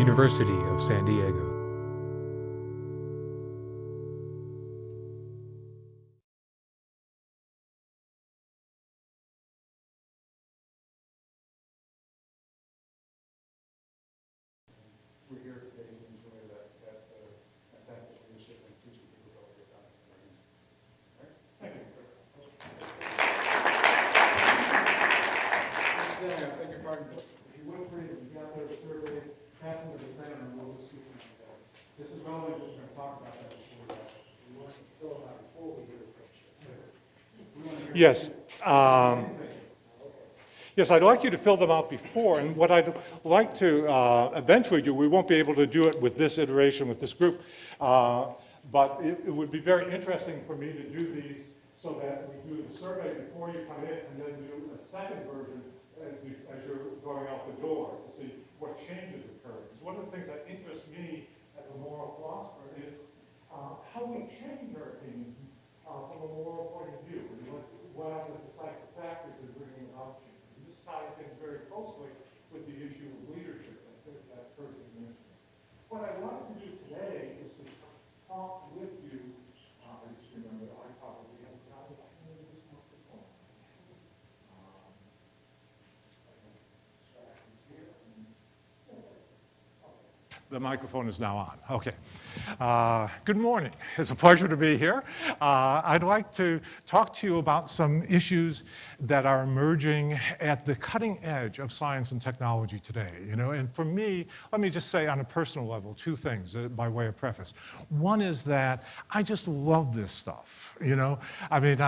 University of San Diego. We're here today to enjoy that fantastic leadership and teaching capability of Dr. Hinman. Right? Thank you. I beg your pardon, but if you would please, if you got those surveys, pass them to the center and we'll just speak about that. This is relevant, we're going to talk about that before that. We want to fill out before we hear the question. Yes. Yes, I'd like you to fill them out before, and what I'd like to eventually do, we won't be able to do it with this iteration, with this group, but it would be very interesting for me to do these so that we do the survey before you come in, and then do a second version as you're going out the door to see what changes occur. Because one of the things that interests me as a moral philosopher is how we change our opinions from a moral point of view, and what are the decisive factors in bringing about change. This ties in very closely with the issue of leadership that person mentioned. What I wanted to do today is to talk with you. I just remember I probably haven't got this microphone. The microphone is now on. Okay. Good morning. It's a pleasure to be here. I'd like to talk to you about some issues that are emerging at the cutting edge of science and technology today. And for me, let me just say on a personal level, two things by way of preface. One is that I just love this stuff. I mean,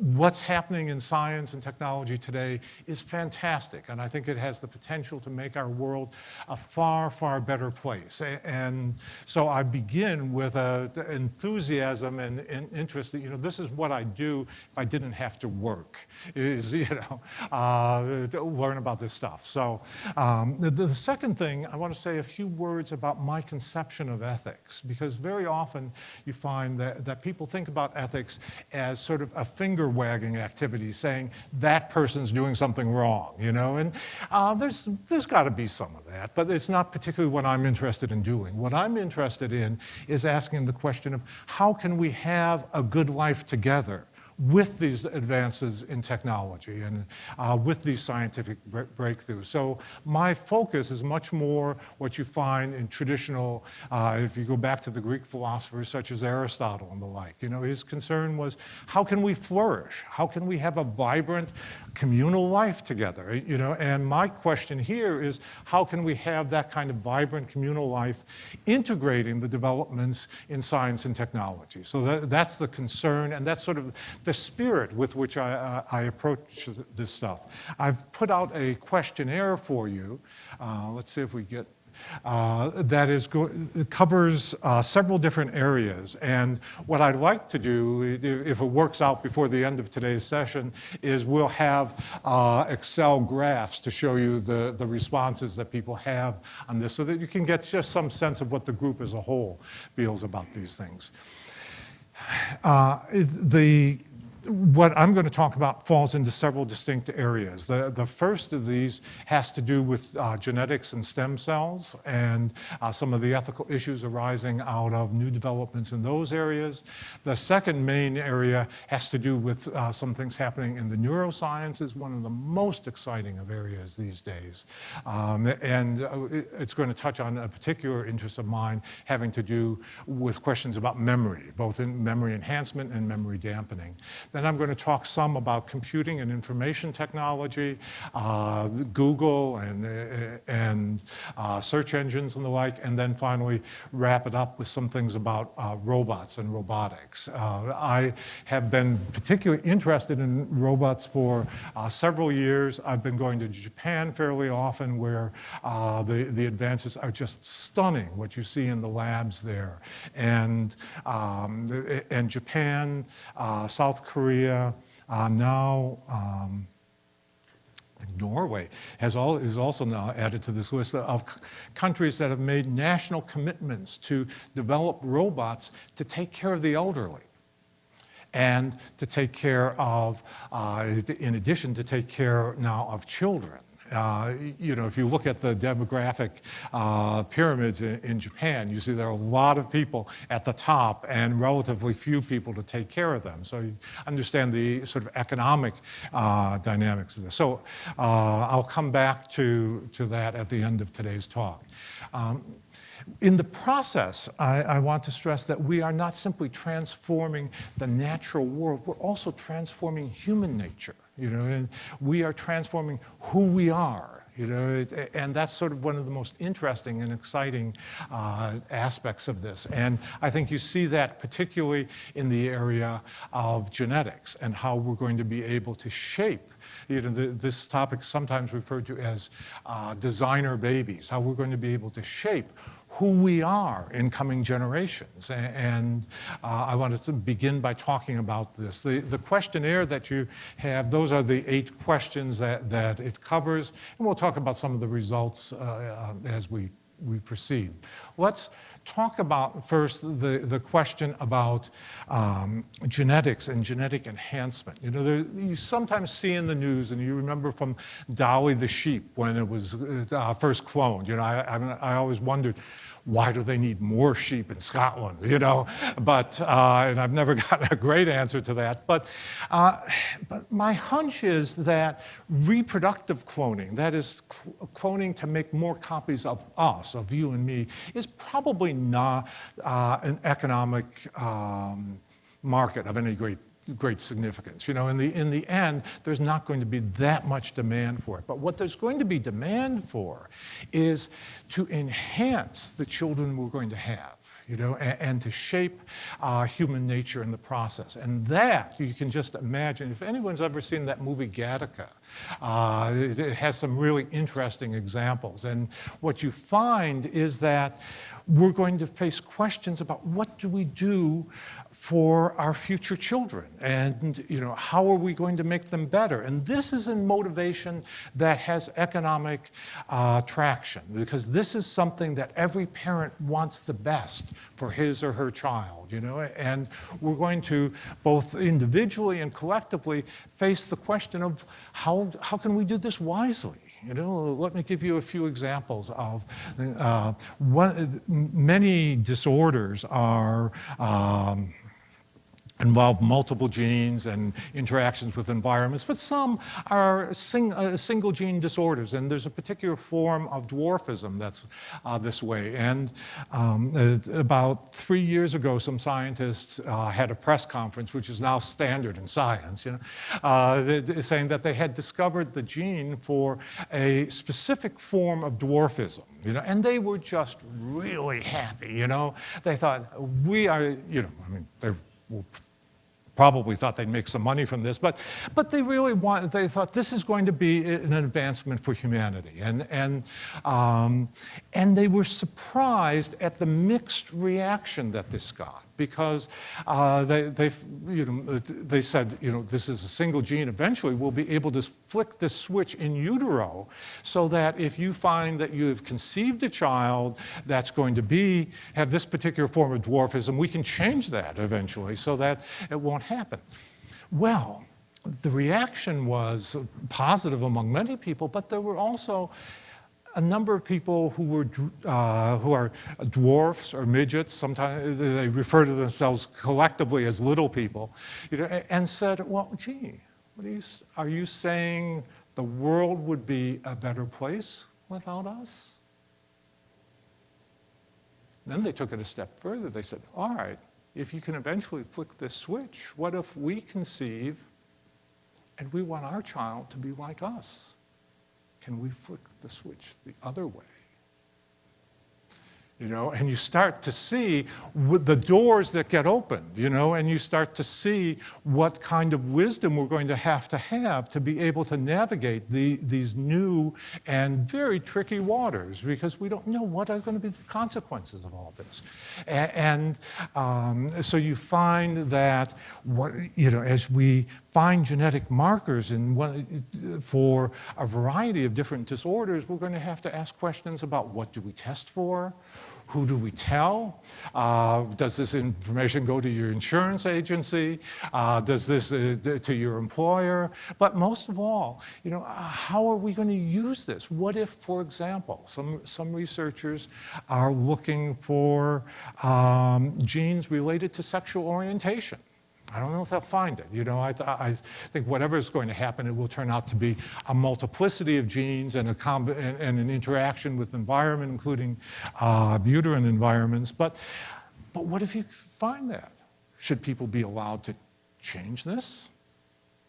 what's happening in science and technology today is fantastic, and I think it has the potential to make our world a far, far better place. And so I begin with enthusiasm and interest that, this is what I do if I didn't have to work, is, to learn about this stuff. So the second thing, I want to say a few words about my conception of ethics, because very often you find that people think about ethics as sort of a finger-wagging activity, saying that person's doing something wrong, and there's got to be some of that, but it's not particularly what I'm interested in doing. What I'm interested in is asking the question of how can we have a good life together with these advances in technology and with these scientific breakthroughs. So my focus is much more what you find in traditional, if you go back to the Greek philosophers such as Aristotle and the like, his concern was how can we flourish? How can we have a vibrant communal life together? And my question here is how can we have that kind of vibrant communal life integrating the developments in science and technology? So that's the concern, and that's sort of the spirit with which I approach this stuff. I've put out a questionnaire for you. Let's see if we get, it covers several different areas. And what I'd like to do, if it works out before the end of today's session, is we'll have Excel graphs to show you the responses that people have on this so that you can get just some sense of what the group as a whole feels about these things. What I'm going to talk about falls into several distinct areas. The first of these has to do with genetics and stem cells and some of the ethical issues arising out of new developments in those areas. The second main area has to do with some things happening in the neurosciences, one of the most exciting of areas these days. It's going to touch on a particular interest of mine having to do with questions about memory, both in memory enhancement and memory dampening. Then I'm going to talk some about computing and information technology, Google and search engines and the like, and then finally wrap it up with some things about robots and robotics. I have been particularly interested in robots for several years. I've been going to Japan fairly often where the advances are just stunning, what you see in the labs there. And Japan, South Korea, now Norway is also now added to this list of countries that have made national commitments to develop robots to take care of the elderly and to take care of, in addition, to take care now of children. You know, if you look at the demographic pyramids in Japan, you see there are a lot of people at the top and relatively few people to take care of them. So you understand the sort of economic dynamics of this. So I'll come back to that at the end of today's talk. In the process, I want to stress that we are not simply transforming the natural world, we're also transforming human nature, you know, and we are transforming who we are, you know, and that's sort of one of the most interesting and exciting aspects of this. And I think you see that particularly in the area of genetics and how we're going to be able to shape, you know, this topic sometimes referred to as designer babies, how we're going to be able to shape who we are in coming generations. And I wanted to begin by talking about this. The questionnaire that you have, those are the 8 questions that it covers, and we'll talk about some of the results as we proceed. Let's talk about first the question about genetics and genetic enhancement. You know, you sometimes see in the news, and you remember from Dolly the sheep when it was first cloned. You know, I always wondered, why do they need more sheep in Scotland, you know? But, and I've never gotten a great answer to that. But my hunch is that reproductive cloning, that is cloning to make more copies of us, of you and me, is probably not an economic market of any great significance. You know, in the end, there's not going to be that much demand for it. But what there's going to be demand for is to enhance the children we're going to have, you know, and to shape human nature in the process. And that, you can just imagine, if anyone's ever seen that movie Gattaca, it has some really interesting examples. And what you find is that we're going to face questions about what do we do for our future children, and you know, how are we going to make them better? And this is a motivation that has economic traction, because this is something that every parent wants the best for his or her child, you know, and we're going to both individually and collectively face the question of how can we do this wisely? You know, let me give you a few examples of many disorders are involve multiple genes and interactions with environments, but some are single gene disorders, and there's a particular form of dwarfism that's this way. And about 3 years ago, some scientists had a press conference, which is now standard in science, you know, saying that they had discovered the gene for a specific form of dwarfism, you know, and they were just really happy, you know. They thought, we are, you know, I mean, they were probably thought they'd make some money from this, but they really they thought this is going to be an advancement for humanity. And they were surprised at the mixed reaction that this got, because they said, you know, this is a single gene. Eventually, we'll be able to flick this switch in utero so that if you find that you have conceived a child that's going to have this particular form of dwarfism, we can change that eventually so that it won't happen. Well, the reaction was positive among many people, but there were also a number of people who are dwarfs or midgets. Sometimes they refer to themselves collectively as little people, you know, and said, well, gee, are you saying the world would be a better place without us? Then they took it a step further. They said, all right, if you can eventually flick this switch, what if we conceive and we want our child to be like us? Can we flick the switch the other way? You know, and you start to see the doors that get opened, you know, and you start to see what kind of wisdom we're going to have to be able to navigate these new and very tricky waters, because we don't know what are going to be the consequences of all this. And so you find that, you know, as we find genetic markers for a variety of different disorders, we're going to have to ask questions about what do we test for? Who do we tell? Does this information go to your insurance agency? Does this to your employer? But most of all, how are we going to use this? What if, for example, some researchers are looking for genes related to sexual orientation? I don't know if they'll find it. I think whatever is going to happen, it will turn out to be a multiplicity of genes and an interaction with environment, including uterine environments. But what if you find that? Should people be allowed to change this,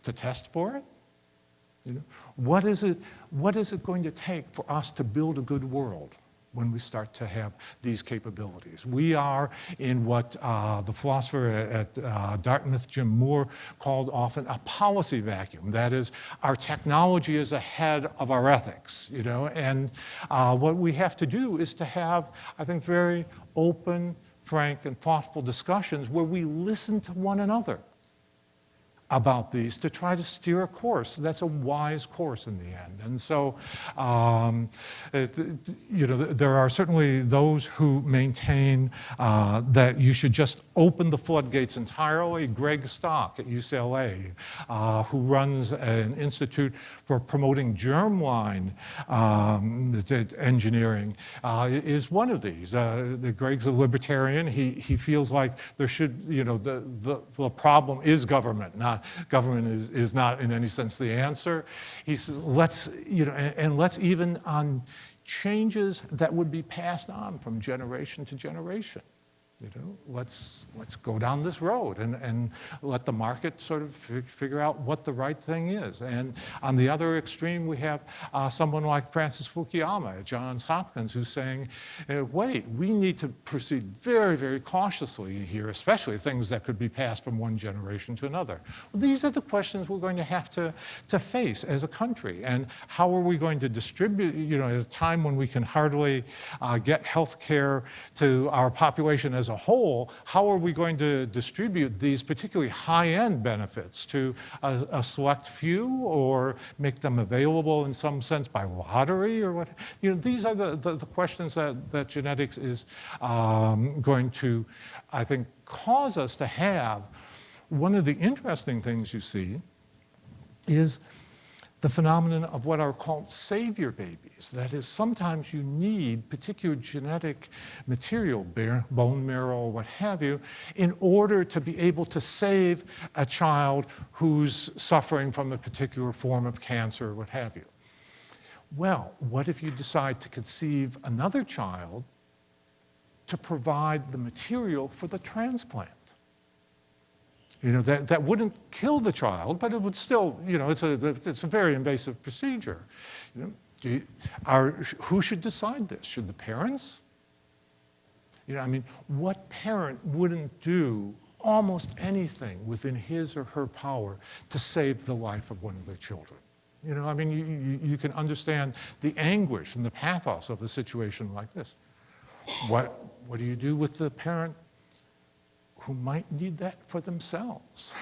to test for it? What is it going to take for us to build a good world when we start to have these capabilities? We are in what the philosopher at Dartmouth, Jim Moore, called often a policy vacuum. That is, our technology is ahead of our ethics, and what we have to do is to have, I think, very open, frank, and thoughtful discussions where we listen to one another about these to try to steer a course that's a wise course in the end. And so, there are certainly those who maintain that you should just open the floodgates entirely. Greg Stock at UCLA, who runs an institute for promoting germline engineering, is one of these. Greg's a libertarian. He feels like there should, the problem is government, government is not in any sense the answer. He says, let's even on changes that would be passed on from generation to generation. Let's go down this road and let the market sort of figure out what the right thing is. And on the other extreme, we have someone like Francis Fukuyama at Johns Hopkins who's saying, wait, we need to proceed very, very cautiously here, especially things that could be passed from one generation to another. Well, these are the questions we're going to have to face as a country. And how are we going to distribute, at a time when we can hardly get health care to our population as a whole, how are we going to distribute these particularly high-end benefits to a select few, or make them available in some sense by lottery, or what? These are the questions that genetics is going to, I think, cause us to have. One of the interesting things you see is the phenomenon of what are called savior babies. That is, sometimes you need particular genetic material, bone marrow, what have you, in order to be able to save a child who's suffering from a particular form of cancer, or what have you. Well, what if you decide to conceive another child to provide the material for the transplant? That wouldn't kill the child, but it would still, it's a very invasive procedure. Who should decide this? Should the parents? What parent wouldn't do almost anything within his or her power to save the life of one of their children? You can understand the anguish and the pathos of a situation like this. What do you do with the parent who might need that for themselves?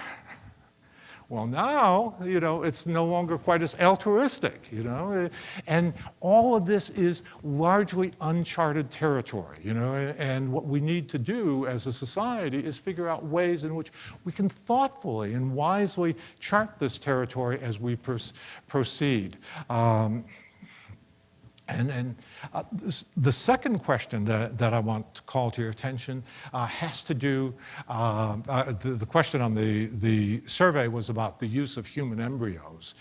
Well, now, it's no longer quite as altruistic, and all of this is largely uncharted territory, and what we need to do as a society is figure out ways in which we can thoughtfully and wisely chart this territory as we proceed. The second question that I want to call to your attention has to do, the question on the survey was about the use of human embryos.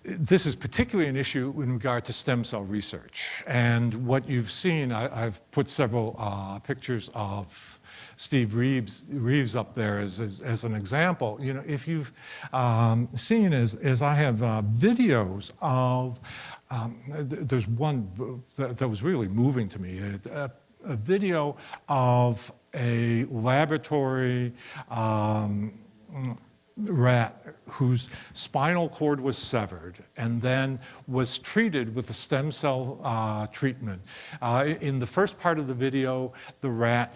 This is particularly an issue in regard to stem cell research. And what you've seen, I've put several pictures of Steve Reeves up there as an example. If you've seen, as I have videos of, there's one that was really moving to me, a video of a laboratory rat whose spinal cord was severed and then was treated with a stem cell treatment. In the first part of the video, the rat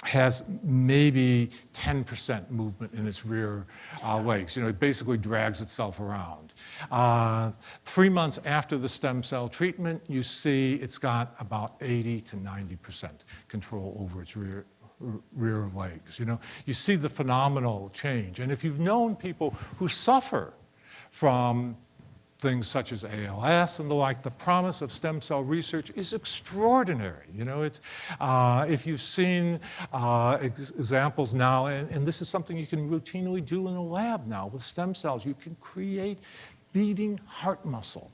has maybe 10% movement in its rear legs. You know, it basically drags itself around. 3 months after the stem cell treatment, you see it's got about 80 to 90% control over its rear legs. You know, you see the phenomenal change. And if you've known people who suffer from things such as ALS and the like, the promise of stem cell research is extraordinary. You know, it's, if you've seen examples now, and this is something you can routinely do in a lab now with stem cells, you can create beating heart muscle.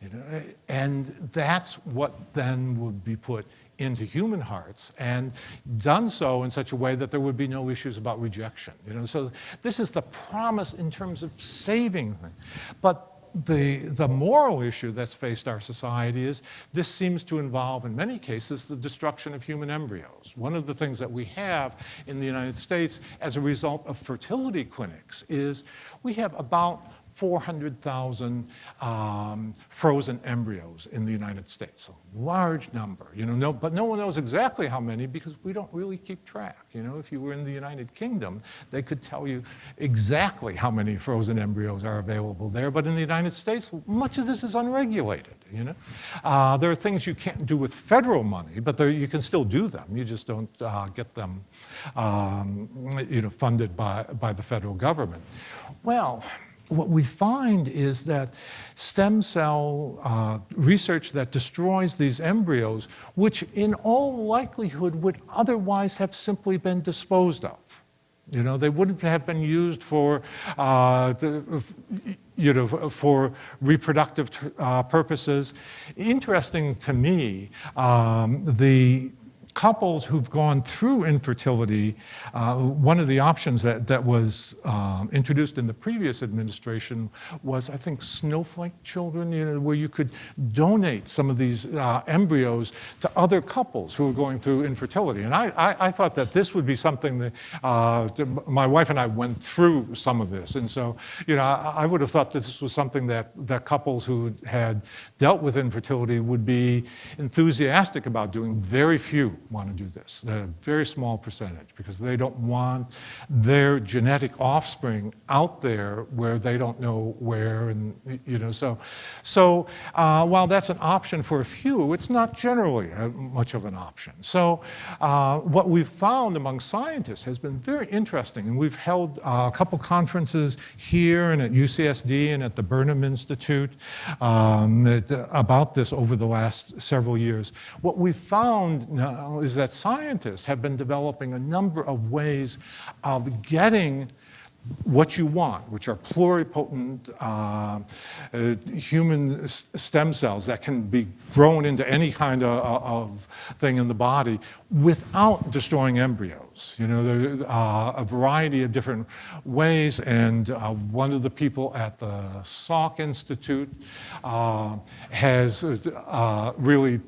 You know, and that's what then would be put into human hearts, and done so in such a way that there would be no issues about rejection. You know, so this is the promise in terms of saving things. But the moral issue that's faced our society is this seems to involve, in many cases, the destruction of human embryos. One of the things that we have in the United States as a result of fertility clinics is we have about 400,000 frozen embryos in the United States, a large number. You know, but no one knows exactly how many because we don't really keep track. You know, if you were in the United Kingdom, they could tell you exactly how many frozen embryos are available there. But in the United States, much of this is unregulated. You know, there are things you can't do with federal money, but you can still do them. You just don't get them, you know, funded by the federal government. Well, what we find is that stem cell research that destroys these embryos, which in all likelihood would otherwise have simply been disposed of. You know, they wouldn't have been used for, you know, for reproductive purposes. Interesting to me, the couples who've gone through infertility, one of the options that was introduced in the previous administration was, I think, snowflake children, you know, where you could donate some of these embryos to other couples who were going through infertility. And I thought that this would be something that my wife and I went through some of this. And so, you know, I would have thought this was something that couples who had dealt with infertility would be enthusiastic about doing. Very few want to do this, a very small percentage, because they don't want their genetic offspring out there where they don't know where, and you know, so while that's an option for a few, it's not generally much of an option. So what we've found among scientists has been very interesting, and we've held a couple conferences here and at UCSD and at the Burnham Institute about this over the last several years. What we've found now is that scientists have been developing a number of ways of getting what you want, which are pluripotent human stem cells that can be grown into any kind of thing in the body without destroying embryos. You know, there are a variety of different ways, and one of the people at the Salk Institute has really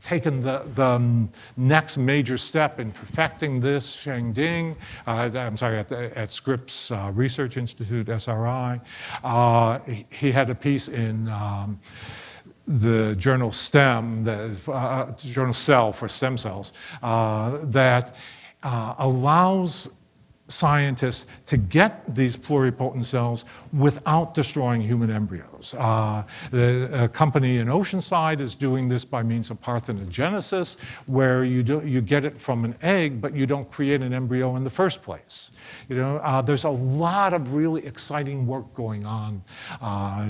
taken the next major step in perfecting this. Sheng Ding, I'm sorry, at Scripps Research Institute, SRI, he had a piece in the journal STEM, the journal Cell for stem cells, that allows scientists to get these pluripotent cells without destroying human embryos. The company in Oceanside is doing this by means of parthenogenesis, where you get it from an egg, but you don't create an embryo in the first place. You know, there's a lot of really exciting work going on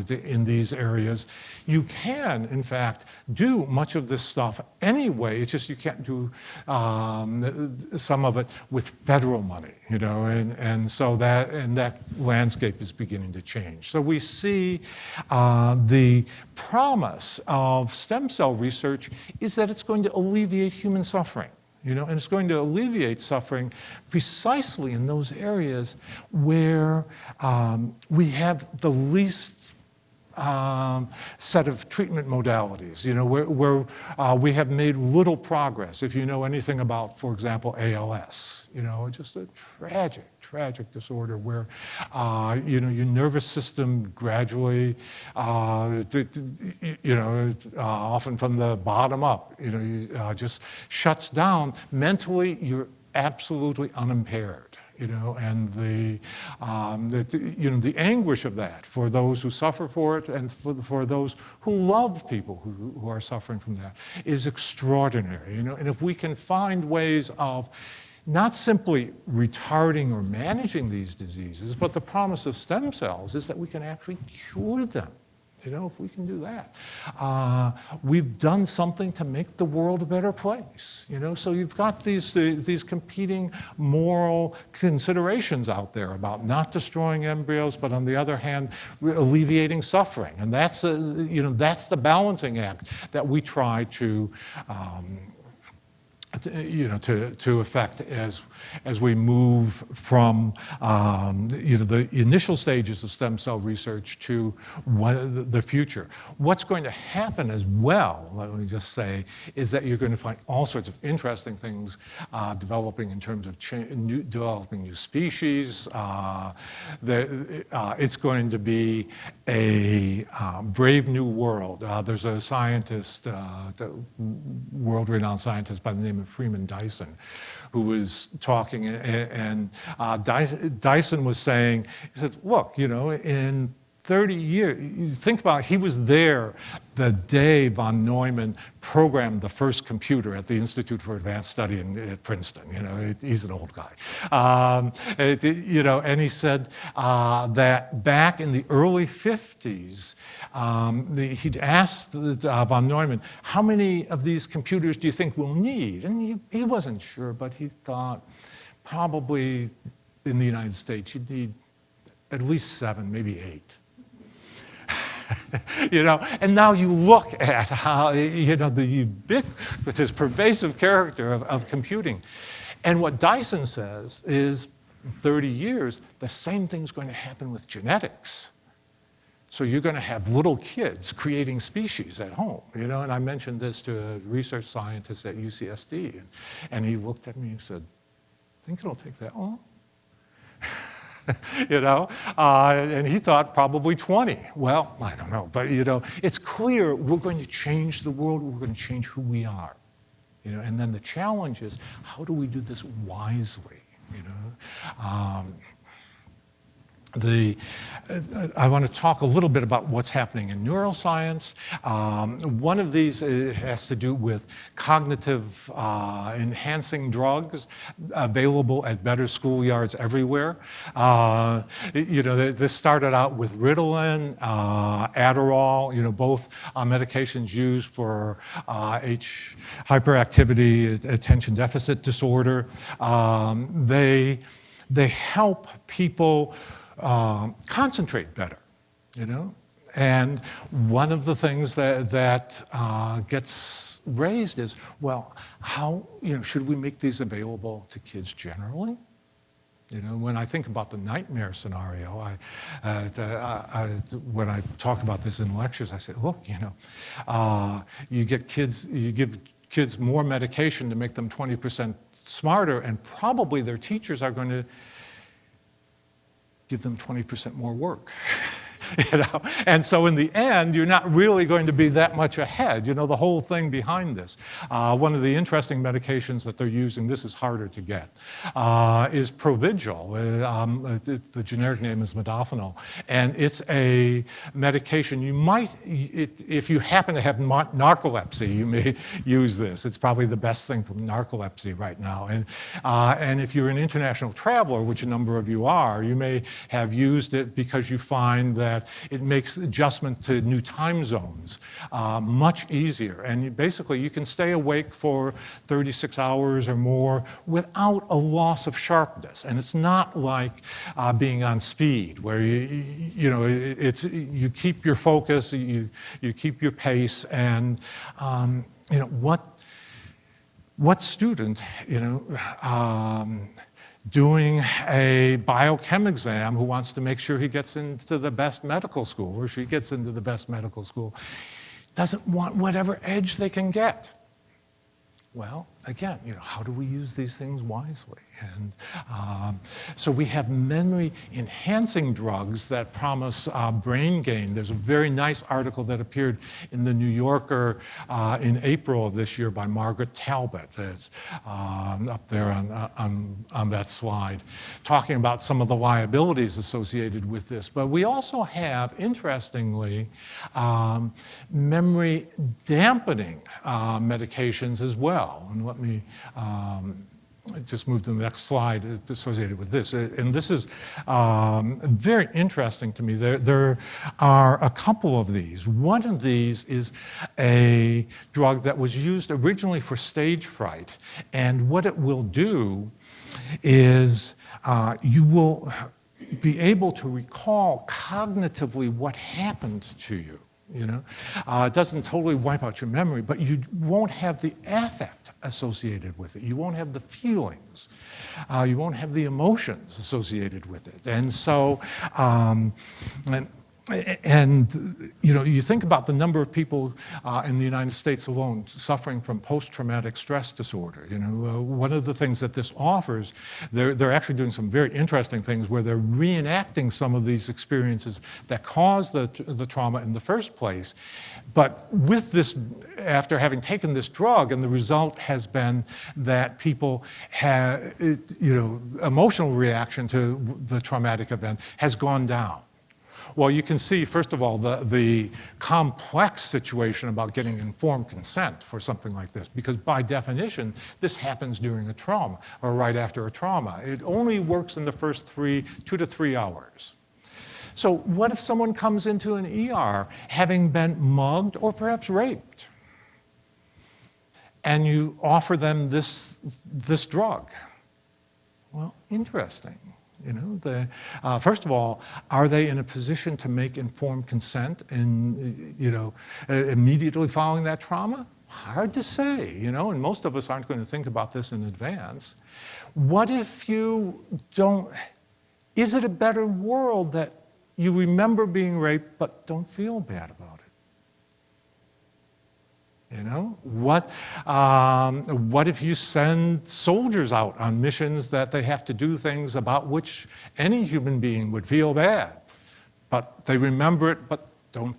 in these areas. You can, in fact, do much of this stuff anyway. It's just you can't do some of it with federal money. You know, and so that landscape is beginning to change. So we see the promise of stem cell research is that it's going to alleviate human suffering. You know, and it's going to alleviate suffering precisely in those areas where we have the least set of treatment modalities, you know, where we have made little progress. If you know anything about, for example, ALS, you know, just a tragic tragic disorder where, you know, your nervous system gradually, often from the bottom up, you know, just shuts down. Mentally, you're absolutely unimpaired. You know, and the anguish of that for those who suffer for it and for those who love people who are suffering from that is extraordinary. You know, and if we can find ways of not simply retarding or managing these diseases, but the promise of stem cells is that we can actually cure them. You know, if we can do that, we've done something to make the world a better place. You know, so you've got these competing moral considerations out there about not destroying embryos, but on the other hand, alleviating suffering, and that's that's the balancing act that we try to. To effect as we move from the initial stages of stem cell research to the future. What's going to happen as well, let me just say, is that you're going to find all sorts of interesting things developing in terms of developing new species. It's going to be a brave new world. There's a scientist, world-renowned scientist by the name of Freeman Dyson, who was talking, and Dyson was saying, he said, look, you know, in 30 years, you think about it, he was there the day von Neumann programmed the first computer at the Institute for Advanced Study at Princeton. You know, he's an old guy. And he said that back in the early 50s, he'd asked von Neumann, how many of these computers do you think we'll need? And he wasn't sure, but he thought probably in the United States you'd need at least 7, maybe 8. You know, and now you look at how, you know, the ubiquitous, pervasive character of computing. And what Dyson says is, in 30 years, the same thing's going to happen with genetics. So you're going to have little kids creating species at home, you know, and I mentioned this to a research scientist at UCSD, and he looked at me and said, think it'll take that long? You know, and he thought probably 20. Well, I don't know, but you know, it's clear we're going to change the world, we're going to change who we are. You know, and then the challenge is, how do we do this wisely? You know, I want to talk a little bit about what's happening in neuroscience. One of these has to do with cognitive enhancing drugs available at better schoolyards everywhere. You know, this started out with Ritalin, Adderall, you know, both medications used for hyperactivity, attention deficit disorder. They help people concentrate better, you know? And one of the things that gets raised is, well, how, you know, should we make these available to kids generally? You know, when I think about the nightmare scenario, when I talk about this in lectures, I say, look, you know, you give kids more medication to make them 20% smarter, and probably their teachers are going to give them 20% more work. You know? And so in the end, you're not really going to be that much ahead. You know, the whole thing behind this. One of the interesting medications that they're using, this is harder to get, is Provigil. The generic name is modafinil. And it's a medication you might, if you happen to have narcolepsy, you may use this. It's probably the best thing for narcolepsy right now. And if you're an international traveler, which a number of you are, you may have used it because you find that it makes adjustment to new time zones much easier. And basically, you can stay awake for 36 hours or more without a loss of sharpness. And it's not like being on speed, where you keep your focus, you keep your pace, and you know what student, you know, doing a biochem exam who wants to make sure he gets into the best medical school or she gets into the best medical school doesn't want whatever edge they can get. Well, again, how do we use these things wisely? And so we have memory-enhancing drugs that promise brain gain. There's a very nice article that appeared in the New Yorker in April of this year by Margaret Talbot. That's up there on that slide, talking about some of the liabilities associated with this. But we also have, interestingly, memory dampening medications as well. And let me just move to the next slide associated with this. And this is very interesting to me. There are a couple of these. One of these is a drug that was used originally for stage fright. And what it will do is you will be able to recall cognitively what happened to you. It doesn't totally wipe out your memory, but you won't have the affect associated with it. You won't have the feelings. You won't have the emotions associated with it. And so, you think about the number of people in the United States alone suffering from post-traumatic stress disorder. One of the things that this offers, they're actually doing some very interesting things where they're reenacting some of these experiences that caused the trauma in the first place. But with this, after having taken this drug, and the result has been that people have, emotional reaction to the traumatic event has gone down. Well, you can see, first of all, the complex situation about getting informed consent for something like this, because by definition, this happens during a trauma or right after a trauma. It only works in the first 2 to 3 hours. So what if someone comes into an ER having been mugged or perhaps raped, and you offer them this drug? Well, interesting. First of all, are they in a position to make informed consent immediately following that trauma? Hard to say, and most of us aren't going to think about this in advance. What if you don't, is it a better world that you remember being raped but don't feel bad about it? What if you send soldiers out on missions that they have to do things about which any human being would feel bad, but they remember it but don't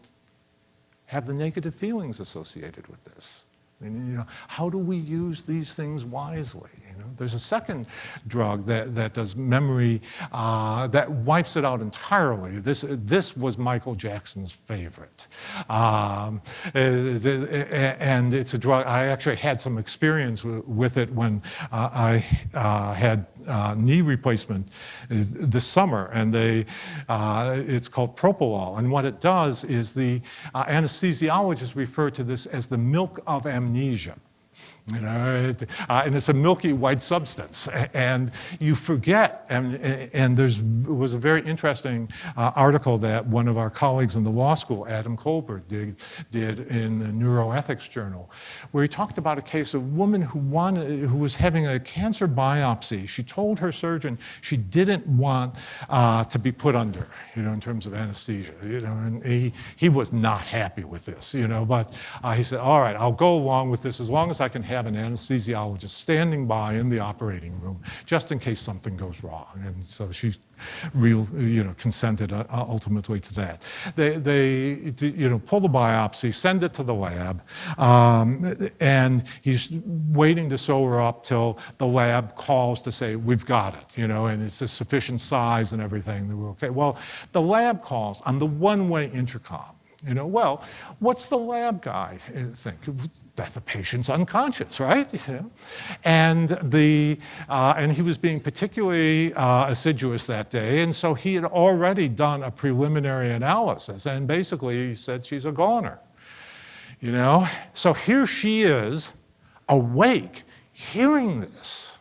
have the negative feelings associated with this? How do we use these things wisely? There's a second drug that does memory, that wipes it out entirely. This was Michael Jackson's favorite. And it's a drug, I actually had some experience with it when I had knee replacement this summer, and it's called propofol. And what it does is the anesthesiologists refer to this as the milk of amnesia. And it's a milky white substance, and you forget. And there was a very interesting article that one of our colleagues in the law school, Adam Colbert, did in the Neuroethics Journal, where he talked about a case of a woman who was having a cancer biopsy. She told her surgeon she didn't want to be put under, in terms of anesthesia. And he was not happy with this, but he said, all right, I'll go along with this as long as I can have an anesthesiologist standing by in the operating room just in case something goes wrong. And so she consented ultimately to that. They pull the biopsy, send it to the lab, and he's waiting to sew her up till the lab calls to say, we've got it, and it's a sufficient size and everything. They were okay. Well, the lab calls on the one-way intercom. Well, what's the lab guy think? That the patient's unconscious, right? And he was being particularly assiduous that day, and so he had already done a preliminary analysis, and basically he said she's a goner. So here she is, awake, hearing this.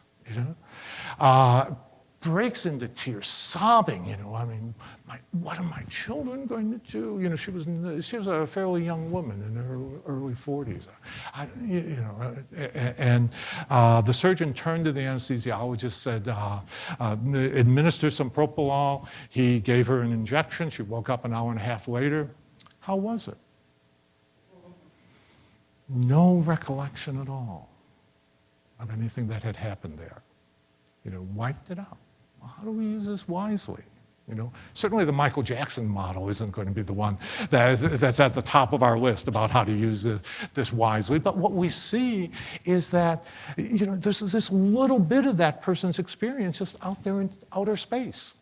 Breaks into tears, sobbing. What are my children going to do? She was a fairly young woman in her early 40s. And the surgeon turned to the anesthesiologist, said, administer some propofol. He gave her an injection. She woke up an hour and a half later. How was it? No recollection at all. of anything that had happened there. You know, wiped it out. Well, how do we use this wisely? You know, certainly the Michael Jackson model isn't going to be the one that's at the top of our list about how to use this wisely. But what we see is that, you know, there's this little bit of that person's experience just out there in outer space,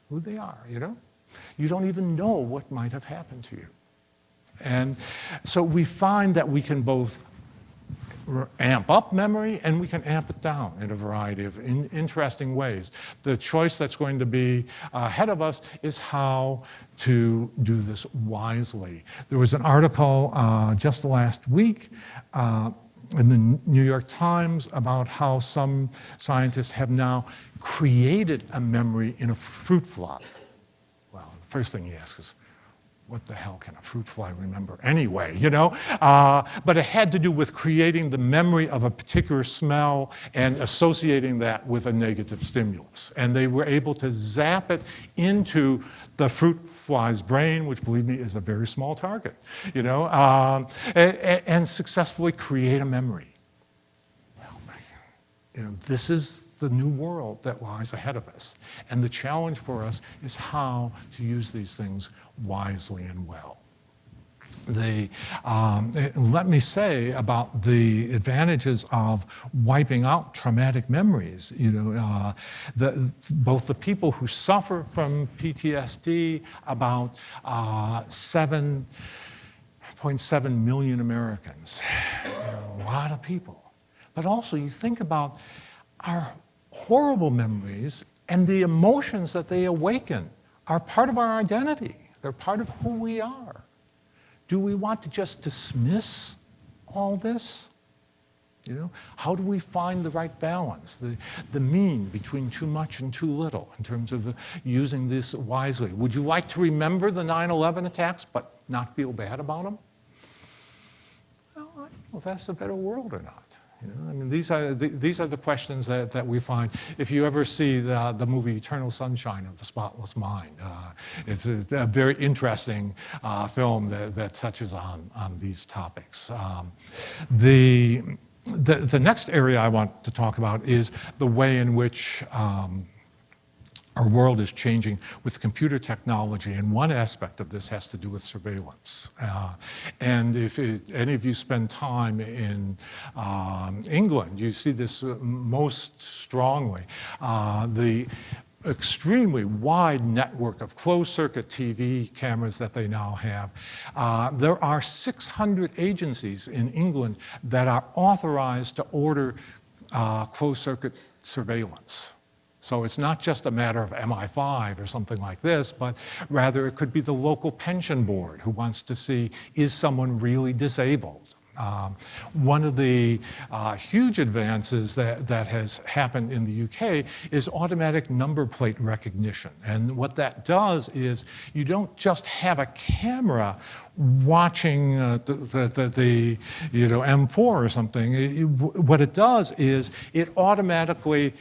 who they are, you know? You don't even know what might have happened to you. And so we find that we can both amp up memory and we can amp it down in a variety of interesting ways. The choice that's going to be ahead of us is how to do this wisely. There was an article just last week in the New York Times about how some scientists have now created a memory in a fruit fly. Well, the first thing you ask is, what the hell can a fruit fly remember anyway, you know? But it had to do with creating the memory of a particular smell and associating that with a negative stimulus. And they were able to zap it into the fruit fly's brain, which, believe me, is a very small target, you know, and successfully create a memory. You know, this is the new world that lies ahead of us. And the challenge for us is how to use these things wisely and well. Let me say about the advantages of wiping out traumatic memories. You know, both the people who suffer from PTSD, about 7.7 million Americans, you know, a lot of people. But also you think about our horrible memories and the emotions that they awaken are part of our identity. They're part of who we are. Do we want to just dismiss all this? You know, how do we find the right balance, the mean between too much and too little in terms of using this wisely? Would you like to remember the 9/11 attacks but not feel bad about them? Well, I don't know if that's a better world or not. You know, I mean, these are the questions that we find. If you ever see the movie Eternal Sunshine of the Spotless Mind, it's a very interesting film that touches on these topics. The next area I want to talk about is the way in which our world is changing with computer technology, and one aspect of this has to do with surveillance. And if any of you spend time in England, you see this most strongly. The extremely wide network of closed-circuit TV cameras that they now have. There are 600 agencies in England that are authorized to order closed-circuit surveillance. So it's not just a matter of MI5 or something like this, but rather it could be the local pension board who wants to see, is someone really disabled? One of the huge advances that has happened in the UK is automatic number plate recognition. And what that does is you don't just have a camera watching the you know, M4 or something. What it does is it automatically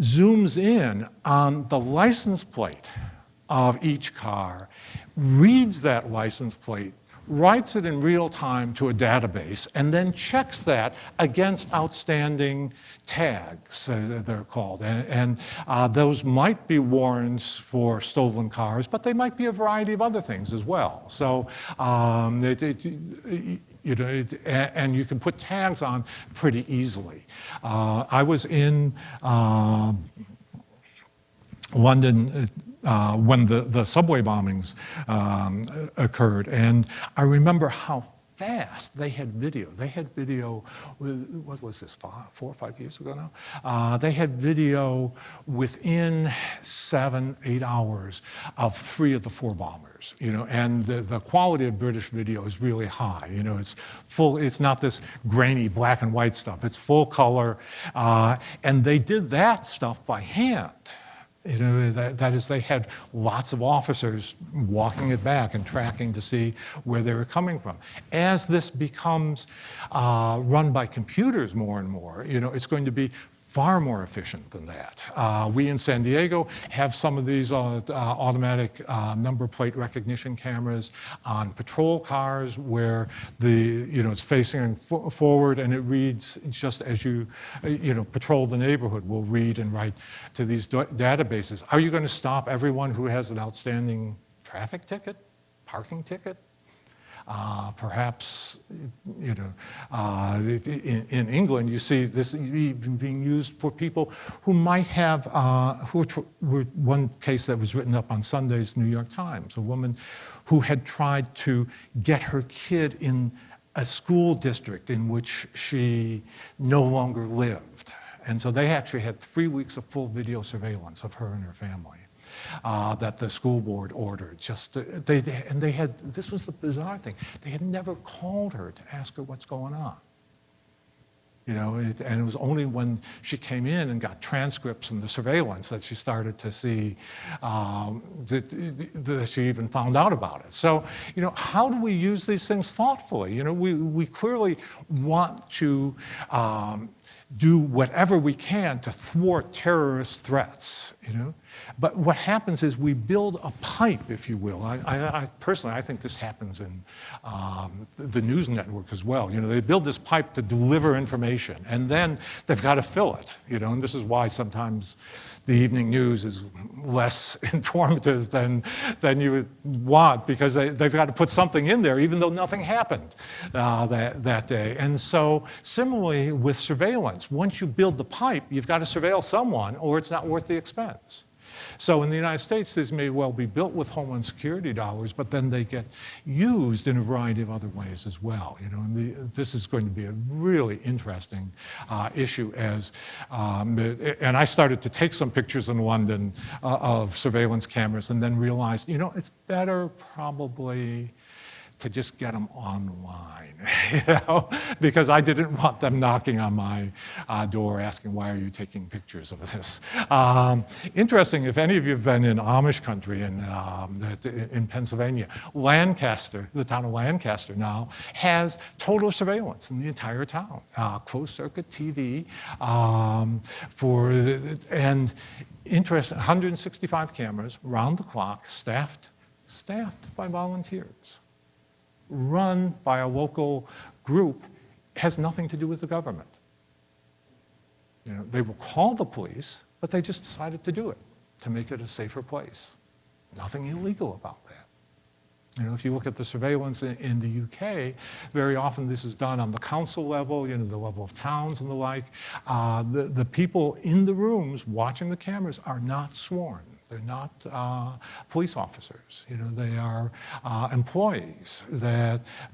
zooms in on the license plate of each car, reads that license plate, writes it in real time to a database, and then checks that against outstanding tags, they're called. And those might be warrants for stolen cars, but they might be a variety of other things as well. So you know, and you can put tags on pretty easily. I was in London when the subway bombings occurred, and I remember how fast they had video. They had video with, what was this, 4 or 5 years ago now? They had video within 7-8 hours of 3 of the 4 bombers, you know, and the quality of British video is really high. You know, it's full, it's not this grainy black and white stuff, it's full color, and they did that stuff by hand. You know, that is, they had lots of officers walking it back and tracking to see where they were coming from. As this becomes run by computers more and more, you know, it's going to be far more efficient than that. We in San Diego have some of these automatic number plate recognition cameras on patrol cars where it's facing forward and it reads just as you patrol the neighborhood. Will read and write to these databases. Are you going to stop everyone who has an outstanding traffic ticket, parking ticket? Perhaps, in England, you see this even being used for people who might have, one case that was written up on Sunday's New York Times, a woman who had tried to get her kid in a school district in which she no longer lived. And so they actually had 3 weeks of full video surveillance of her and her family. That the school board ordered. This was the bizarre thing, they had never called her to ask her what's going on. And it was only when she came in and got transcripts and the surveillance that she started to see that she even found out about it. So, how do we use these things thoughtfully? We clearly want to do whatever we can to thwart terrorist threats, But what happens is we build a pipe, if you will. I personally, I think this happens in the news network as well. They build this pipe to deliver information, and then they've got to fill it, And this is why sometimes the evening news is less informative than you would want, because they've got to put something in there, even though nothing happened that day. And so similarly with surveillance, once you build the pipe, you've got to surveil someone or it's not worth the expense. So in the United States, these may well be built with Homeland Security dollars, but then they get used in a variety of other ways as well. And this is going to be a really interesting issue as, and I started to take some pictures in London of surveillance cameras and then realized, it's better probably to just get them online, because I didn't want them knocking on my door asking, why are you taking pictures of this? Interesting, if any of you have been in Amish country in Pennsylvania, Lancaster, the town of Lancaster now, has total surveillance in the entire town, closed circuit TV, and interesting, 165 cameras, round the clock, staffed by volunteers, run by a local group, has nothing to do with the government. They will call the police, but they just decided to do it to make it a safer place. Nothing illegal about that. If you look at the surveillance in the UK, very often this is done on the council level, the level of towns and the like. The people in the rooms watching the cameras are not sworn. They're not police officers. They are employees.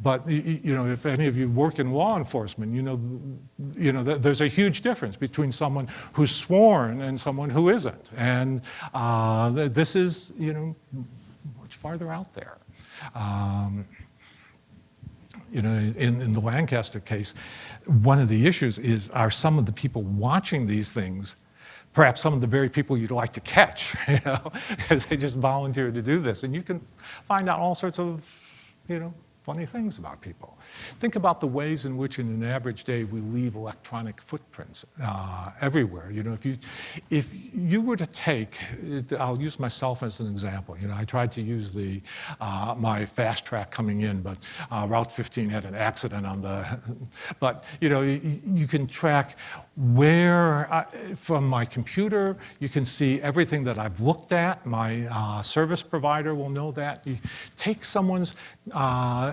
But if any of you work in law enforcement, there's a huge difference between someone who's sworn and someone who isn't. And this is, much farther out there. In the Lancaster case, one of the issues are some of the people watching these things perhaps some of the very people you'd like to catch, because they just volunteered to do this. And you can find out all sorts of, funny things about people. Think about the ways in which in an average day we leave electronic footprints everywhere. If you were to take, I'll use myself as an example. I tried to use my fast track coming in, but Route 15 had an accident on but you can track where, from my computer, you can see everything that I've looked at. My service provider will know that. You take someone's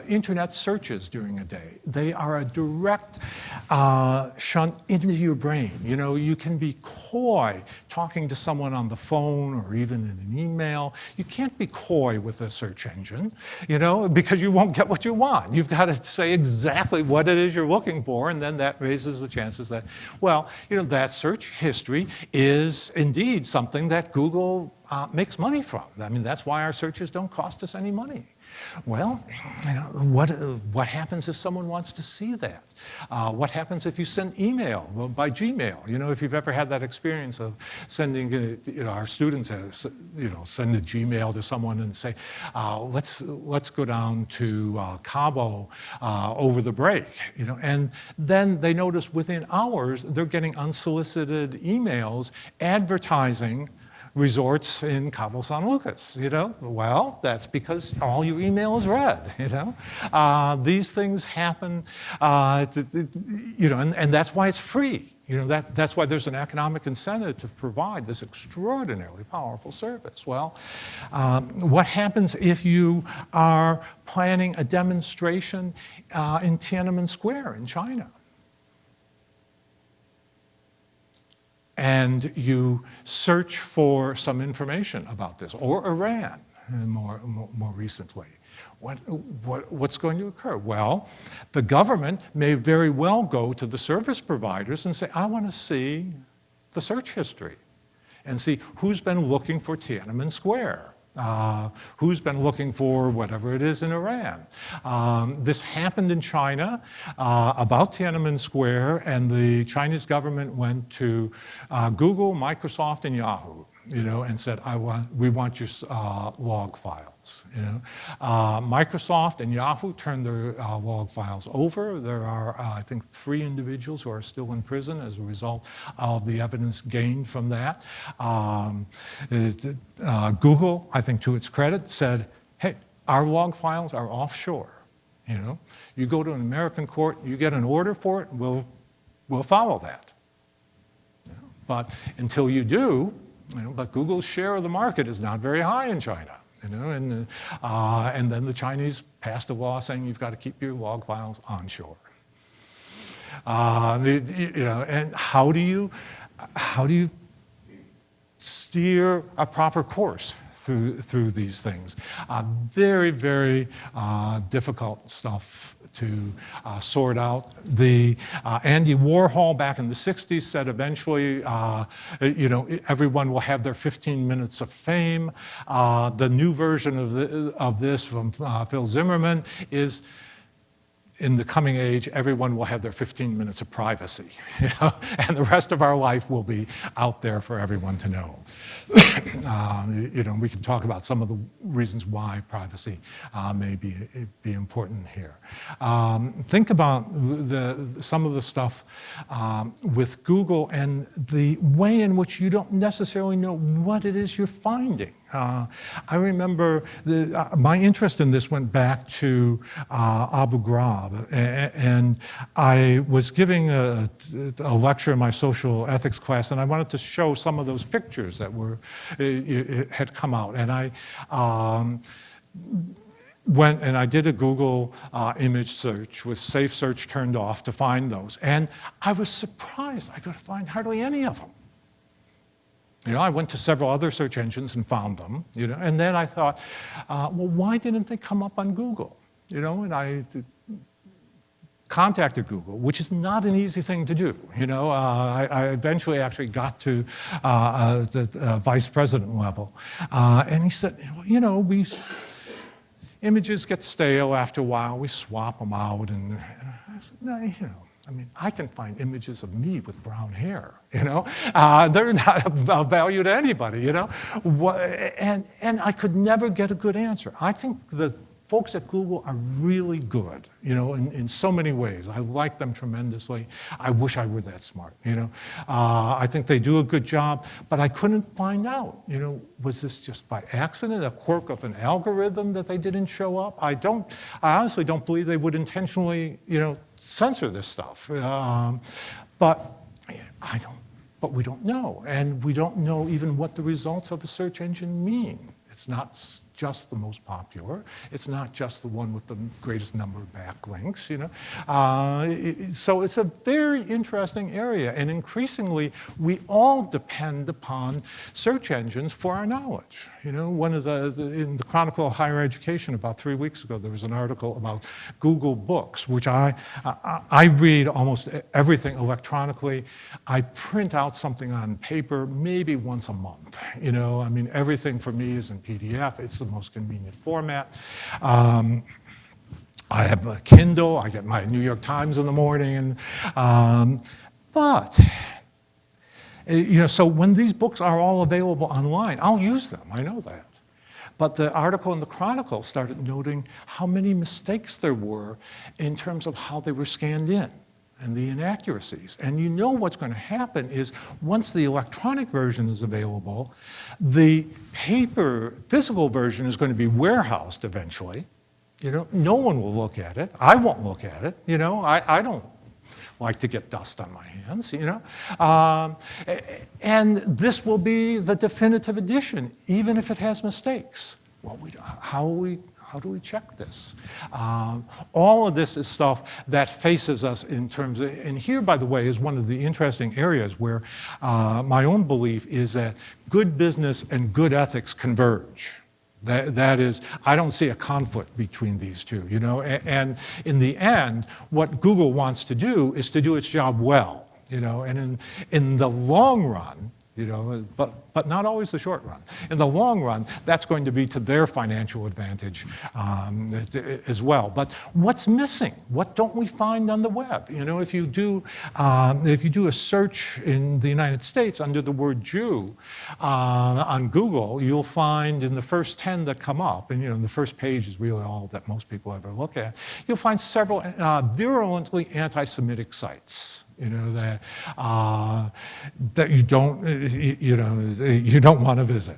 internet searches during a day. They are a direct shunt into your brain. You can be coy talking to someone on the phone or even in an email. You can't be coy with a search engine, because you won't get what you want. You've got to say exactly what it is you're looking for, and then that raises the chances that, that search history is indeed something that Google makes money from. I mean, that's why our searches don't cost us any money. Well, what happens if someone wants to see that? What happens if you send email by Gmail? If you've ever had that experience of sending, our students, send a Gmail to someone and say, let's go down to Cabo over the break, and then they notice within hours they're getting unsolicited emails advertising resorts in Cabo San Lucas, Well, that's because all your email is read, These things happen, and that's why it's free. That's why there's an economic incentive to provide this extraordinarily powerful service. Well, what happens if you are planning a demonstration in Tiananmen Square in China? And you search for some information about this, or Iran, more recently. What's going to occur? Well, the government may very well go to the service providers and say, I want to see the search history and see who's been looking for Tiananmen Square. Who's been looking for whatever it is in Iran. This happened in China about Tiananmen Square, and the Chinese government went to Google, Microsoft, and Yahoo, and said, we want your log files. Microsoft and Yahoo turned their log files over. There are, I think, 3 individuals who are still in prison as a result of the evidence gained from that. Google, I think to its credit, said, hey, our log files are offshore. You go to an American court, you get an order for it, we'll follow that. But until you do, but Google's share of the market is not very high in China. And then the Chinese passed a law saying you've got to keep your log files onshore. And how do you steer a proper course through these things? Very, very difficult stuff to sort out. The Andy Warhol back in the 60s said eventually, everyone will have their 15 minutes of fame. The new version of this from Phil Zimmerman is, in the coming age, everyone will have their 15 minutes of privacy, and the rest of our life will be out there for everyone to know. We can talk about some of the reasons why privacy may be important here. Think about some of the stuff with Google and the way in which you don't necessarily know what it is you're finding. I remember my interest in this went back to Abu Ghraib, and I was giving a lecture in my social ethics class, and I wanted to show some of those pictures that had come out, and I went and I did a Google image search with Safe Search turned off to find those, and I was surprised I could find hardly any of them. I went to several other search engines and found them, and then I thought, well, why didn't they come up on Google? And I contacted Google, which is not an easy thing to do. I eventually actually got to the vice president level, and he said, images get stale after a while, we swap them out, and I said, no, I can find images of me with brown hair, they're not of value to anybody, and I could never get a good answer. I think the folks at Google are really good, in so many ways. I like them tremendously. I wish I were that smart, I think they do a good job, but I couldn't find out, was this just by accident, a quirk of an algorithm that they didn't show up? I honestly don't believe they would intentionally, censor this stuff. But we don't know, and we don't know even what the results of a search engine mean. It's not just the most popular. It's not just the one with the greatest number of backlinks, you know. So it's a very interesting area, and increasingly we all depend upon search engines for our knowledge. You know, one of in the Chronicle of Higher Education about 3 weeks ago, there was an article about Google Books, which I read almost everything electronically. I print out something on paper maybe once a month. You know, I mean, everything for me is in PDF. It's the most convenient format. I have a Kindle. I get my New York Times in the morning. But you know, so when these books are all available online, I'll use them, I know that. But the article in the Chronicle started noting how many mistakes there were in terms of how they were scanned in and the inaccuracies. And you know what's going to happen is once the electronic version is available, the paper physical version is going to be warehoused eventually. You know, no one will look at it. I won't look at it. You know, I don't like to get dust on my hands, you know. And this will be the definitive edition, even if it has mistakes. Well, how do we check this? All of this is stuff that faces us in terms of, and here, by the way, is one of the interesting areas where my own belief is that good business and good ethics converge. That is, I don't see a conflict between these two, you know, and in the end, what Google wants to do is to do its job well, you know, and in the long run, you know, but not always the short run. In the long run, that's going to be to their financial advantage as well. But what's missing? What don't we find on the web? You know, if you do a search in the United States under the word Jew on Google, you'll find in the first 10 that come up, and you know, the first page is really all that most people ever look at, you'll find several virulently anti-Semitic sites. You know, that you don't want to visit.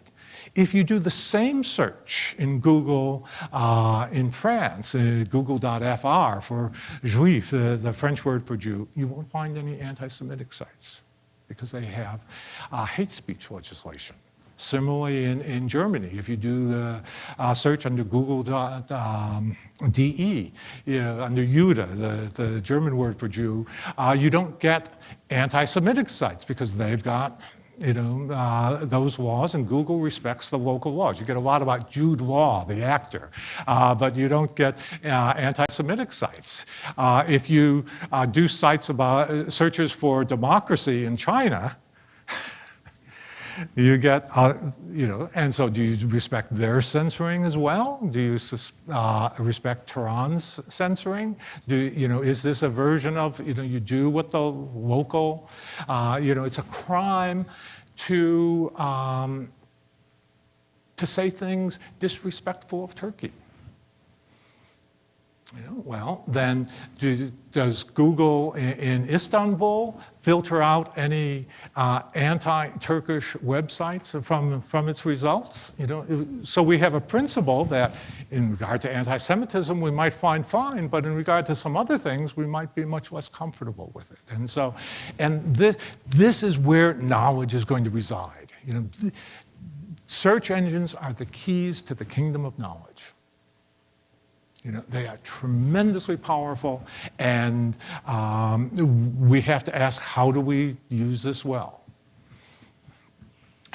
If you do the same search in Google in France, google.fr for juif, the French word for Jew, you won't find any anti-Semitic sites because they have hate speech legislation. Similarly, in Germany, if you do the search under google.de, under Jude, the German word for Jew, you don't get anti-Semitic sites because they've got, you know, those laws, and Google respects the local laws. You get a lot about Jude Law, the actor, but you don't get anti-Semitic sites. If you do sites about searches for democracy in China, you get, you know, and so do you respect their censoring as well? Do you respect Tehran's censoring? You know, is this a version of, you know, you do what the local, you know, it's a crime to say things disrespectful of Turkey. You know, well, then does Google in Istanbul filter out any anti-Turkish websites from its results? You know, so we have a principle that in regard to anti-Semitism we might find fine, but in regard to some other things we might be much less comfortable with it. And so, and this is where knowledge is going to reside. You know, search engines are the keys to the kingdom of knowledge. You know, they are tremendously powerful, and we have to ask, how do we use this well?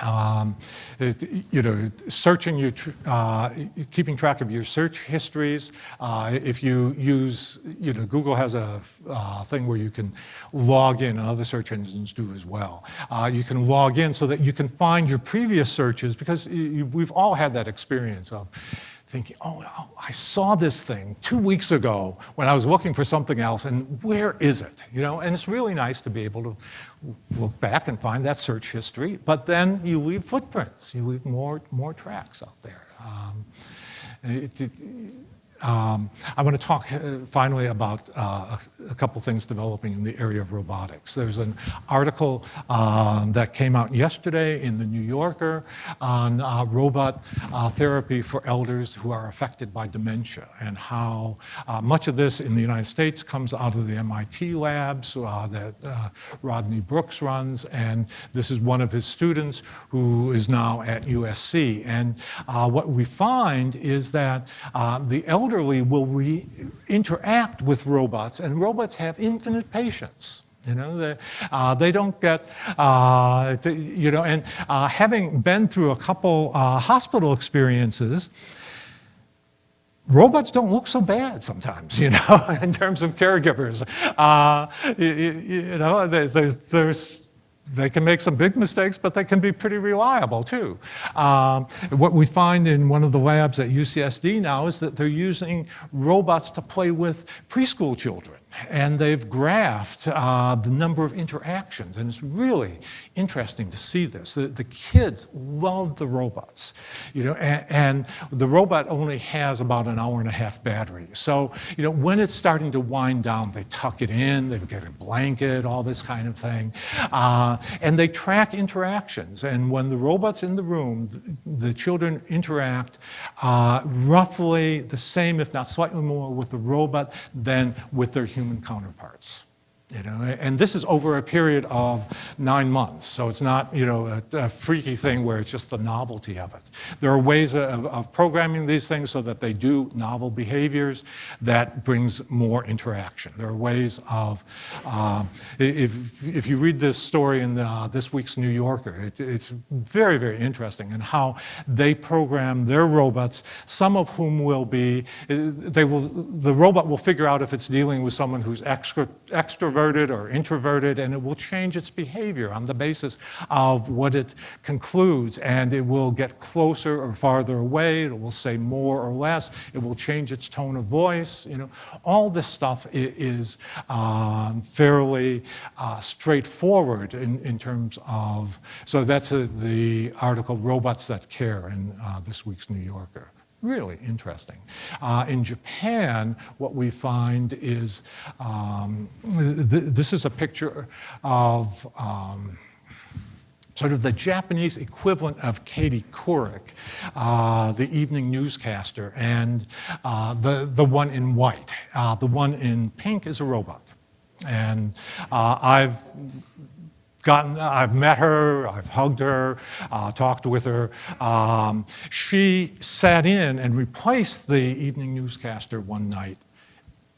You know, searching your, keeping track of your search histories. If you use, you know, Google has a thing where you can log in, and other search engines do as well. You can log in so that you can find your previous searches, because we've all had that experience of thinking, oh, I saw this thing 2 weeks ago when I was looking for something else, and where is it? You know, and it's really nice to be able to look back and find that search history, but then you leave footprints, you leave more tracks out there. I want to talk finally about a couple things developing in the area of robotics. There's an article that came out yesterday in the New Yorker on robot therapy for elders who are affected by dementia, and how much of this in the United States comes out of the MIT labs that Rodney Brooks runs, and this is one of his students who is now at USC. And what we find is that the elderly will interact with robots, and robots have infinite patience. You know, they don't get, you know, and having been through a couple hospital experiences, robots don't look so bad sometimes, you know, in terms of caregivers. You know, they can make some big mistakes, but they can be pretty reliable too. What we find in one of the labs at UCSD now is that they're using robots to play with preschool children. And they've graphed the number of interactions, and it's really interesting to see this. The kids love the robots, you know, and the robot only has about an hour-and-a-half battery. So, you know, when it's starting to wind down, they tuck it in, they get a blanket, all this kind of thing, and they track interactions. And when the robot's in the room, the children interact roughly the same, if not slightly more, with the robot than with their human counterparts. You know, and this is over a period of 9 months, so it's not, you know, a freaky thing where it's just the novelty of it. There are ways of programming these things so that they do novel behaviors that brings more interaction. There are ways of, if you read this story in this week's New Yorker, it's very, very interesting in how they program their robots, some of whom will be, the robot will figure out if it's dealing with someone who's extroverted or introverted, and it will change its behavior on the basis of what it concludes, and it will get closer or farther away, it will say more or less, it will change its tone of voice. You know, all this stuff is fairly straightforward in terms of, so that's the article, Robots That Care, in this week's New Yorker. Really interesting. In Japan, what we find is, this is a picture of sort of the Japanese equivalent of Katie Couric, the evening newscaster, and the one in white. The one in pink is a robot. And I've met her, I've hugged her, talked with her. She sat in and replaced the evening newscaster one night,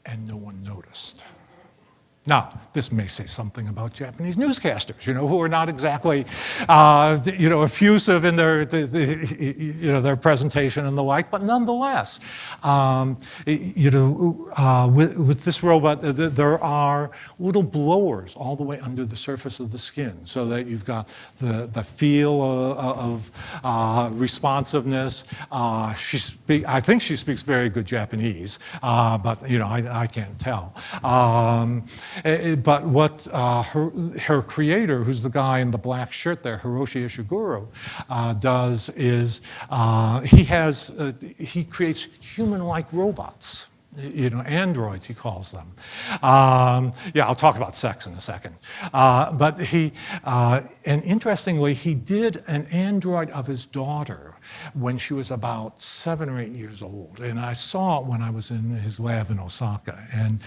and no one noticed. Now, this may say something about Japanese newscasters, you know, who are not exactly, you know, effusive in their, you know, their presentation and the like, but nonetheless, you know, with this robot, there are little blowers all the way under the surface of the skin, so that you've got the feel of responsive-ness. I think she speaks very good Japanese, but, you know, I can't tell. But what her creator, who's the guy in the black shirt there, Hiroshi Ishiguro, does is he creates human-like robots. You know, androids, he calls them. Yeah, I'll talk about sex in a second. But and interestingly, he did an android of his daughter when she was about 7 or 8 years old. And I saw it when I was in his lab in Osaka. And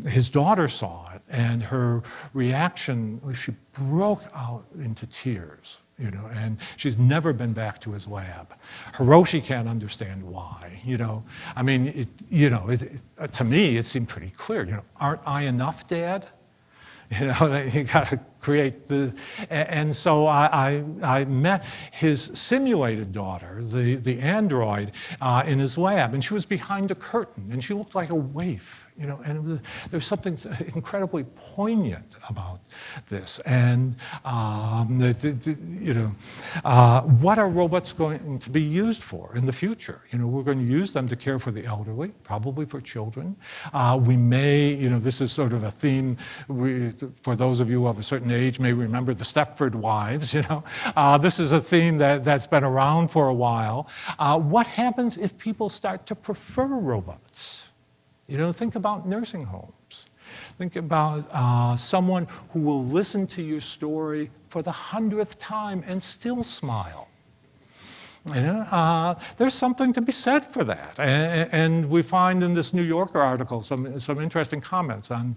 his daughter saw it, and her reaction, she broke out into tears. You know, and she's never been back to his lab. Hiroshi can't understand why. You know, I mean, to me, it seemed pretty clear. You know, aren't I enough, Dad? You know, you got to create the, and so I met his simulated daughter, the android, in his lab, and she was behind a curtain, and she looked like a waif. You know, and there's something incredibly poignant about this. And you know, what are robots going to be used for in the future? You know, we're going to use them to care for the elderly, probably for children. We may, you know, this is sort of a theme for those of you of a certain certain age may remember the Stepford Wives, you know. This is a theme that's been around for a while. What happens if people start to prefer robots? You know, think about nursing homes. Think about someone who will listen to your story for the 100th time and still smile. You know, there's something to be said for that, and we find in this New Yorker article some interesting comments on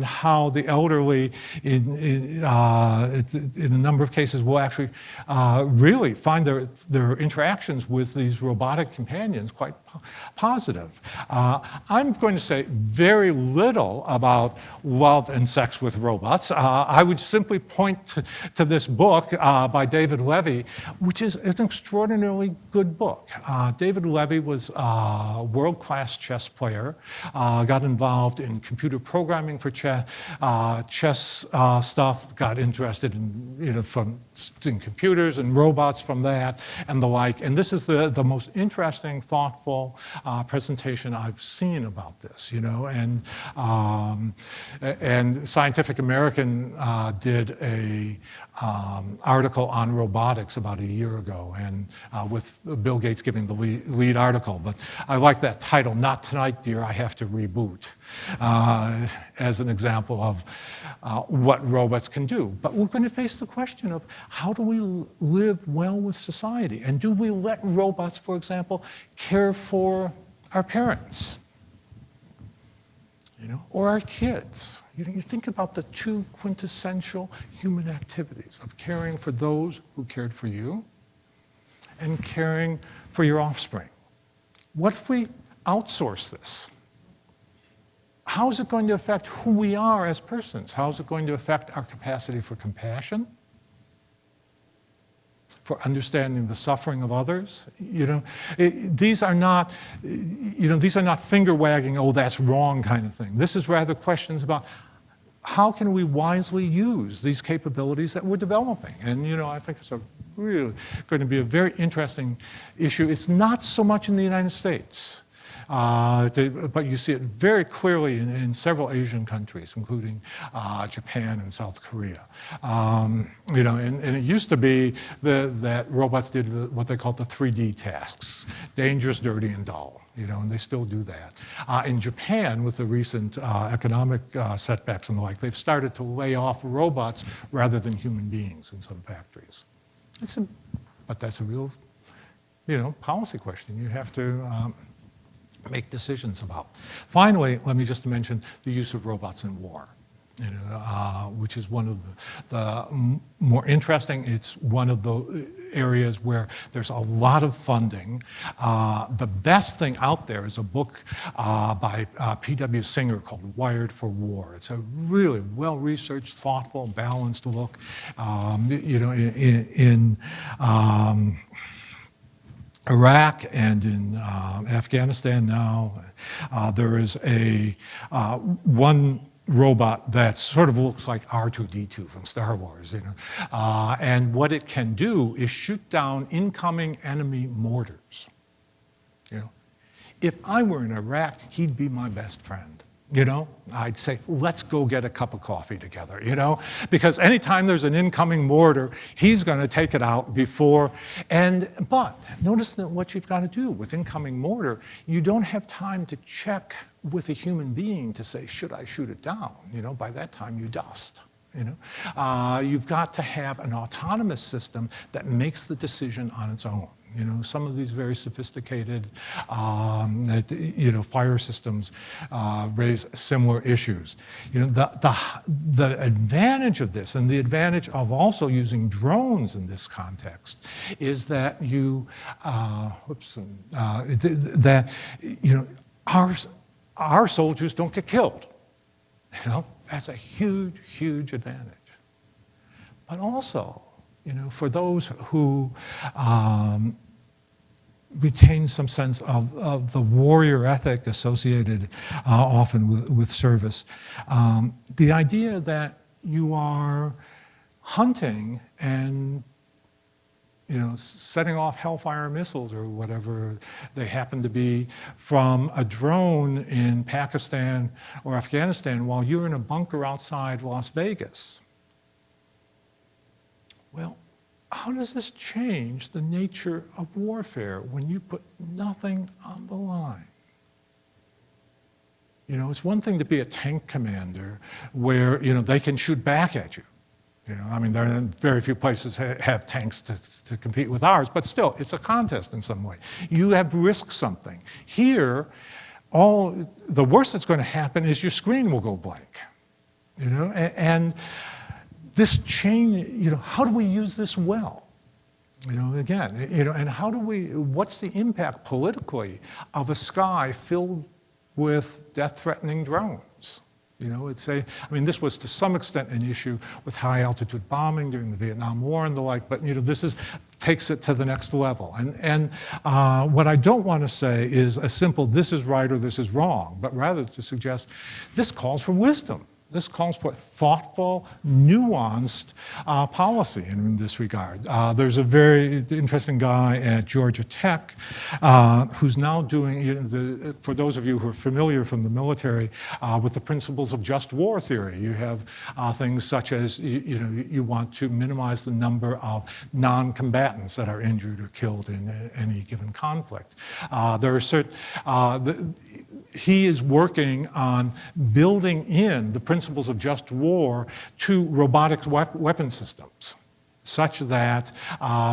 how the elderly, in a number of cases, will actually really find their interactions with these robotic companions quite positive. I'm going to say very little about love and sex with robots. I would simply point to this book by David Levy, which is an extraordinarily good book. David Levy was a world-class chess player, got involved in computer programming for chess stuff, got interested in, you know, in computers and robots from that and the like. And this is the most interesting, thoughtful presentation I've seen about this, you know. And Scientific American did a article on robotics about a year ago, and with Bill Gates giving the lead article. But I like that title, "Not Tonight, Dear, I Have to Reboot," as an example of what robots can do. But we're going to face the question of how do we live well with society? And do we let robots, for example, care for our parents? You know, or our kids. You know, you think about the two quintessential human activities of caring for those who cared for you and caring for your offspring. What if we outsource this? How is it going to affect who we are as persons? How is it going to affect our capacity for compassion, for understanding the suffering of others? You know, these are not finger wagging, oh, that's wrong kind of thing. This is rather questions about how can we wisely use these capabilities that we're developing? And, you know, I think it's really going to be a very interesting issue. It's not so much in the United States. But you see it very clearly in several Asian countries, including Japan and South Korea. You know, and it used to be that robots did what they called the 3D tasks: dangerous, dirty, and dull. You know, and they still do that. In Japan, with the recent economic setbacks and the like, they've started to lay off robots rather than human beings in some factories. But that's a real, you know, policy question you have to make decisions about. Finally, let me just mention the use of robots in war, you know, which is one of the more interesting. It's one of the areas where there's a lot of funding. The best thing out there is a book by P.W. Singer called Wired for War. It's a really well-researched, thoughtful, balanced look. You know, in Iraq and in Afghanistan now, there is one robot that sort of looks like R2-D2 from Star Wars, you know. And what it can do is shoot down incoming enemy mortars. You know, if I were in Iraq, he'd be my best friend. You know, I'd say, let's go get a cup of coffee together, you know, because anytime there's an incoming mortar, he's going to take it out before. But notice that what you've got to do with incoming mortar, you don't have time to check with a human being to say, should I shoot it down? You know, by that time you dust. You know, you've got to have an autonomous system that makes the decision on its own. You know, some of these very sophisticated, you know, fire systems raise similar issues. You know, the advantage of this, and the advantage of also using drones in this context, is that you, that you know, our soldiers don't get killed. You know, that's a huge, huge advantage. But also, you know, for those who retain some sense of the warrior ethic associated often with service, the idea that you are hunting and, you know, setting off Hellfire missiles or whatever they happen to be from a drone in Pakistan or Afghanistan while you're in a bunker outside Las Vegas. Well, how does this change the nature of warfare when you put nothing on the line? You know, it's one thing to be a tank commander where, you know, they can shoot back at you. You know, I mean, there are very few places have tanks to compete with ours, but still, it's a contest in some way. You have risked something. Here, the worst that's going to happen is your screen will go blank. You know, and this change, you know, how do we use this well? You know, again, you know, and what's the impact politically of a sky filled with death-threatening drones? You know, I mean, this was to some extent an issue with high-altitude bombing during the Vietnam War and the like, but, you know, takes it to the next level. And what I don't want to say is a simple, this is right or this is wrong, but rather to suggest this calls for wisdom. This calls for thoughtful, nuanced policy in this regard. There's a very interesting guy at Georgia Tech who's now doing, you know, for those of you who are familiar from the military, with the principles of just war theory. You have things such as, you know, you want to minimize the number of non-combatants that are injured or killed in any given conflict. He is working on building in the principles of just war to robotic weapon systems, such that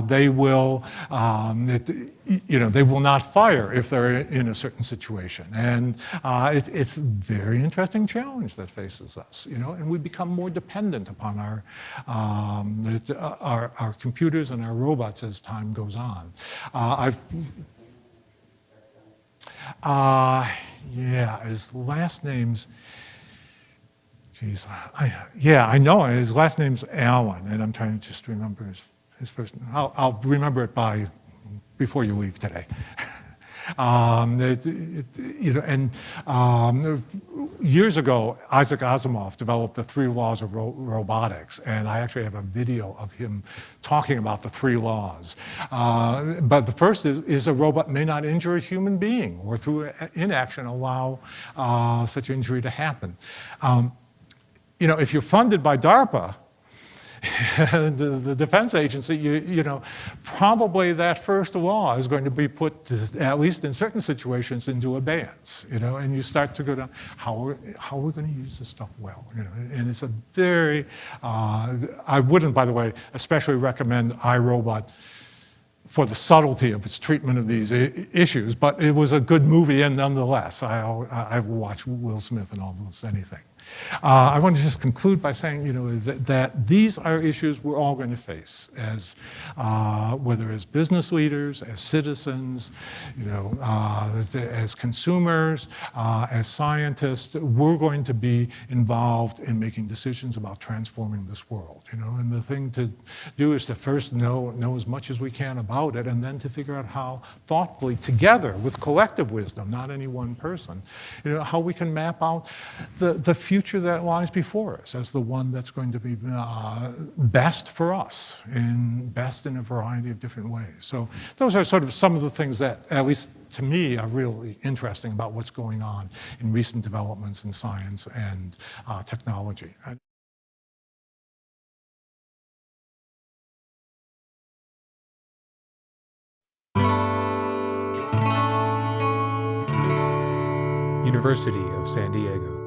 they will not fire if they're in a certain situation. And it's a very interesting challenge that faces us, you know, and we become more dependent upon our computers and our robots as time goes on. Yeah, his last name's, geez, I know, his last name's Allen, and I'm trying to just remember his first name. I'll remember it before you leave today. You know, and years ago, Isaac Asimov developed the 3 laws of robotics, and I actually have a video of him talking about the 3 laws. But the first is a robot may not injure a human being or through inaction allow such injury to happen. You know, if you're funded by DARPA, the defense agency, you know, probably that first law is going to be put, at least in certain situations, into abeyance, you know, and you start to go down, how are we going to use this stuff well, you know, and it's a very, I wouldn't, by the way, especially recommend iRobot for the subtlety of its treatment of these issues, but it was a good movie, and nonetheless, I will watch Will Smith in almost anything. I want to just conclude by saying, you know, that these are issues we're all going to face, as whether as business leaders, as citizens, you know, as consumers, as scientists. We're going to be involved in making decisions about transforming this world, you know. And the thing to do is to first know as much as we can about it, and then to figure out how thoughtfully, together with collective wisdom, not any one person, you know, how we can map out the future that lies before us as the one that's going to be best for us, best in a variety of different ways. So those are sort of some of the things that, at least to me, are really interesting about what's going on in recent developments in science and technology. University of San Diego.